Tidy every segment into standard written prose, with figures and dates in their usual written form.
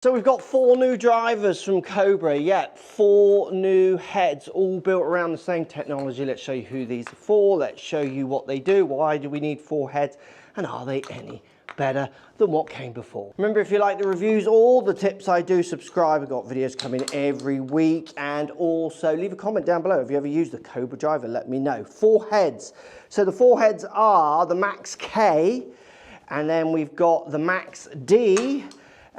So we've got 4 new drivers from Cobra, yeah, 4 new heads, all built around the same technology. Let's show you who these are for, let's show you what they do, why do we need 4 heads, and are they any better than what came before. Remember, if you like the reviews, all the tips I do, subscribe. I've got videos coming every week, and also leave a comment down below. If you ever used a Cobra driver, let me know. 4 heads. So the 4 heads are the Max K, and then we've got the Max D,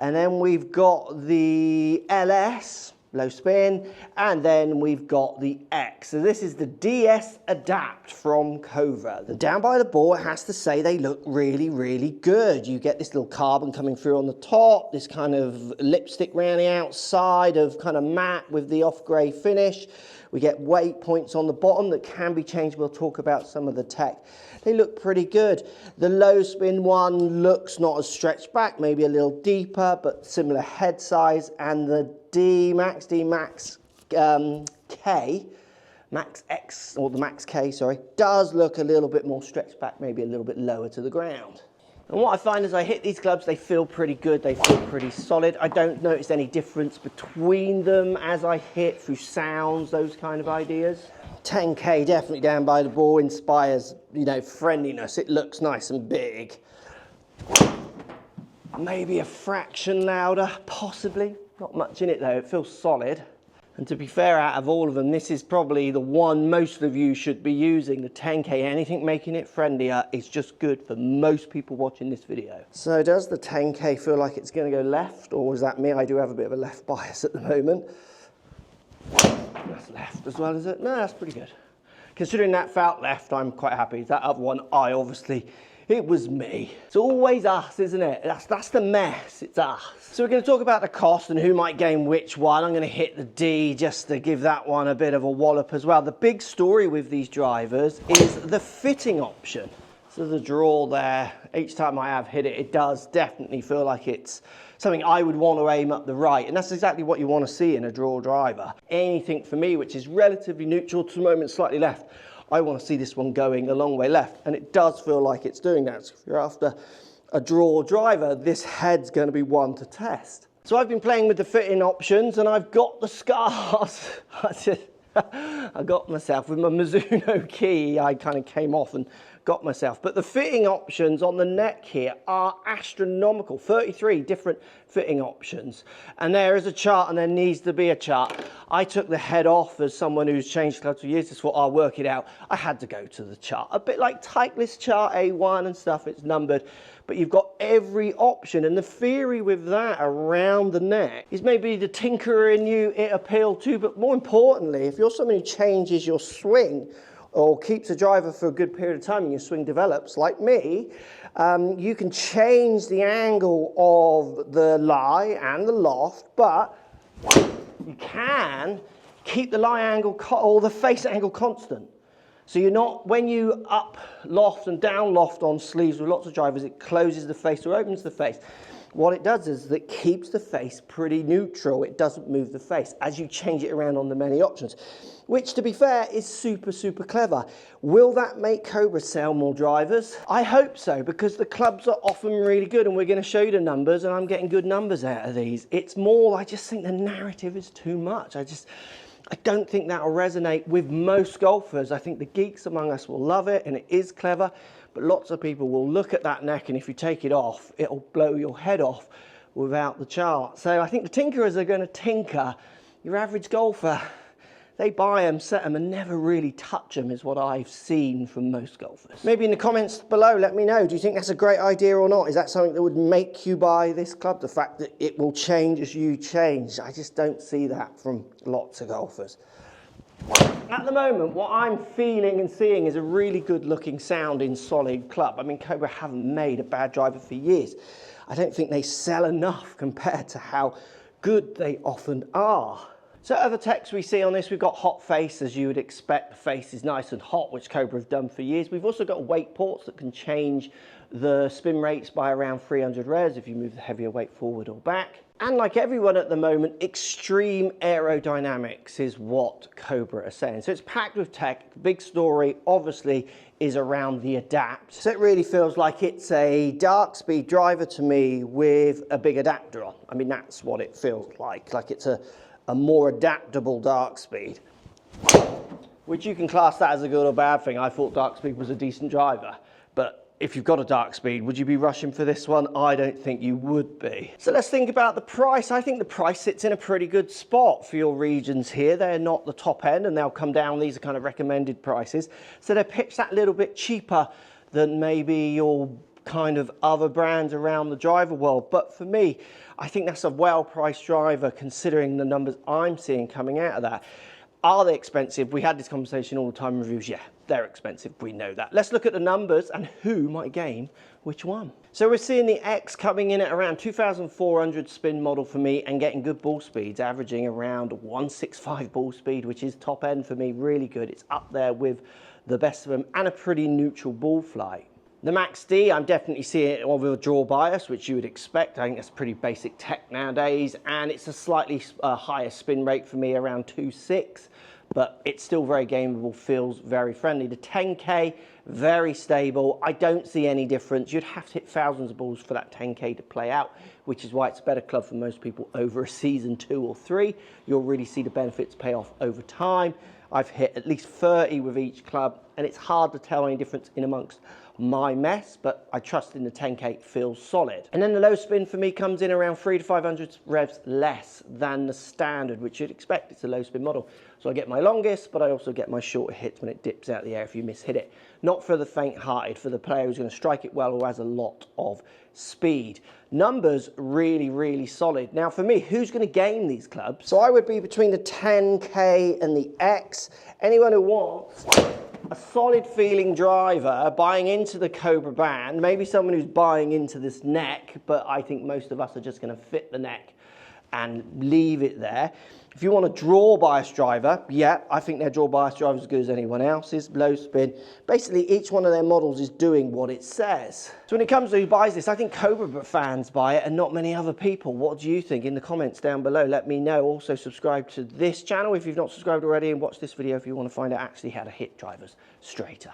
and then we've got the LS, low spin, and then we've got the X. So this is the DS ADAPT from Cobra. Down by the ball, it has to say they look really, really good. You get this little carbon coming through on the top, this kind of lipstick around the outside of kind of matte with the off-grey finish. We get weight points on the bottom that can be changed. We'll talk about some of the tech. They look pretty good. The low spin one looks not as stretched back, maybe a little deeper, but similar head size. And the D Max K, Max X, or the Max K, sorry, does look a little bit more stretched back, maybe a little bit lower to the ground. And what I find as I hit these clubs, they feel pretty good, they feel pretty solid. I don't notice any difference between them as I hit through sounds, those kind of ideas. 10K definitely down by the ball inspires, you know, friendliness. It looks nice and big. Maybe a fraction louder, possibly. Not much in it though, it feels solid. And to be fair, out of all of them, this is probably the one most of you should be using, the 10K. Anything making it friendlier is just good for most people watching this video. So does the 10K feel like it's going to go left, or is that me? I do have a bit of a left bias at the moment. That's left as well, is it? No, that's pretty good. Considering that felt left, I'm quite happy. That other one, it was me. It's always us, isn't it? That's the mess, it's us. So we're going to talk about the cost and who might gain which one. I'm going to hit the D just to give that one a bit of a wallop as well. The big story with these drivers is the fitting option. So the draw there, each time I have hit it, it does definitely feel like it's something I would want to aim up the right. And that's exactly what you want to see in a draw driver. Anything for me, which is relatively neutral to the moment, slightly left, I want to see this one going a long way left, and it does feel like it's doing that. So if you're after a draw driver, this head's going to be one to test. So I've been playing with the fitting options, and I've got the scars. I got myself with my Mizuno key. I kind of came off and got myself. But the fitting options on the neck here are astronomical. 33 different fitting options. And there is a chart, and there needs to be a chart. I took the head off as someone who's changed clubs for years. Just thought, I'll work it out. I had to go to the chart. A bit like Titleist chart A1 and stuff. It's numbered. But you've got every option, and the theory with that around the neck is maybe the tinkerer in you, it appealed to, but more importantly, if you're someone who changes your swing or keeps a driver for a good period of time and your swing develops, like me, you can change the angle of the lie and the loft, but you can keep the lie angle or the face angle constant. So you're not, when you up loft and down loft on sleeves with lots of drivers, it closes the face or opens the face. What it does is it keeps the face pretty neutral. It doesn't move the face as you change it around on the many options, which to be fair is super, super clever. Will that make Cobra sell more drivers? I hope so, because the clubs are often really good, and we're going to show you the numbers, and I'm getting good numbers out of these. It's more, I just think the narrative is too much. I don't think that'll resonate with most golfers. I think the geeks among us will love it, and it is clever, but lots of people will look at that neck, and if you take it off, it'll blow your head off without the chart. So I think the tinkerers are going to tinker. Your average golfer, they buy them, set them, and never really touch them, is what I've seen from most golfers. Maybe in the comments below, let me know. Do you think that's a great idea or not? Is that something that would make you buy this club? The fact that it will change as you change. I just don't see that from lots of golfers. At the moment, what I'm feeling and seeing is a really good looking sounding solid club. I mean, Cobra haven't made a bad driver for years. I don't think they sell enough compared to how good they often are. So other techs we see on this, we've got hot face, as you would expect. The face is nice and hot, which Cobra have done for years. We've also got weight ports that can change the spin rates by around 300 res if you move the heavier weight forward or back. And like everyone at the moment, extreme aerodynamics is what Cobra are saying. So it's packed with tech. The big story, obviously, is around the Adapt. So it really feels like it's a Darkspeed driver to me with a big adapter on. I mean, that's what it feels like it's a more adaptable Darkspeed. Which you can class that as a good or bad thing. I thought Darkspeed was a decent driver, but if you've got a Darkspeed, would you be rushing for this one? I don't think you would be. So let's think about the price. I think the price sits in a pretty good spot for your regions here. They're not the top end and they'll come down. These are kind of recommended prices. So they're pitched that little bit cheaper than maybe your kind of other brands around the driver world. But for me, I think that's a well-priced driver considering the numbers I'm seeing coming out of that. Are they expensive? We had this conversation all the time in reviews. Yeah, they're expensive. We know that. Let's look at the numbers and who might game which one. So we're seeing the X coming in at around 2,400 spin model for me and getting good ball speeds, averaging around 165 ball speed, which is top end for me, really good. It's up there with the best of them and a pretty neutral ball flight. The Max D, I'm definitely seeing it with a draw bias, which you would expect. I think that's pretty basic tech nowadays, and it's a slightly higher spin rate for me, around 2.6, but it's still very gameable, feels very friendly. The 10K, very stable. I don't see any difference. You'd have to hit thousands of balls for that 10K to play out, which is why it's a better club for most people over a season 2 or 3. You'll really see the benefits pay off over time. I've hit at least 30 with each club, and it's hard to tell any difference in amongst my mess, but I trust in the 10K, it feels solid. And then the low spin for me comes in around 300 to 500 revs less than the standard, which you'd expect. It's a low spin model. So I get my longest, but I also get my shorter hits when it dips out of the air if you mishit it. Not for the faint-hearted, for the player who's going to strike it well or has a lot of speed. Numbers really, really solid. Now for me, who's going to game these clubs? So I would be between the 10K and the X. Anyone who wants a solid feeling driver, buying into the Cobra band, maybe someone who's buying into this neck, but I think most of us are just going to fit the neck and leave it there. If you want a draw bias driver, yeah, I think their draw bias driver is as good as anyone else's. Low spin. Basically, each one of their models is doing what it says. So when it comes to who buys this, I think Cobra fans buy it and not many other people. What do you think? In the comments down below, let me know. Also, subscribe to this channel if you've not subscribed already, and watch this video if you want to find out actually how to hit drivers straighter.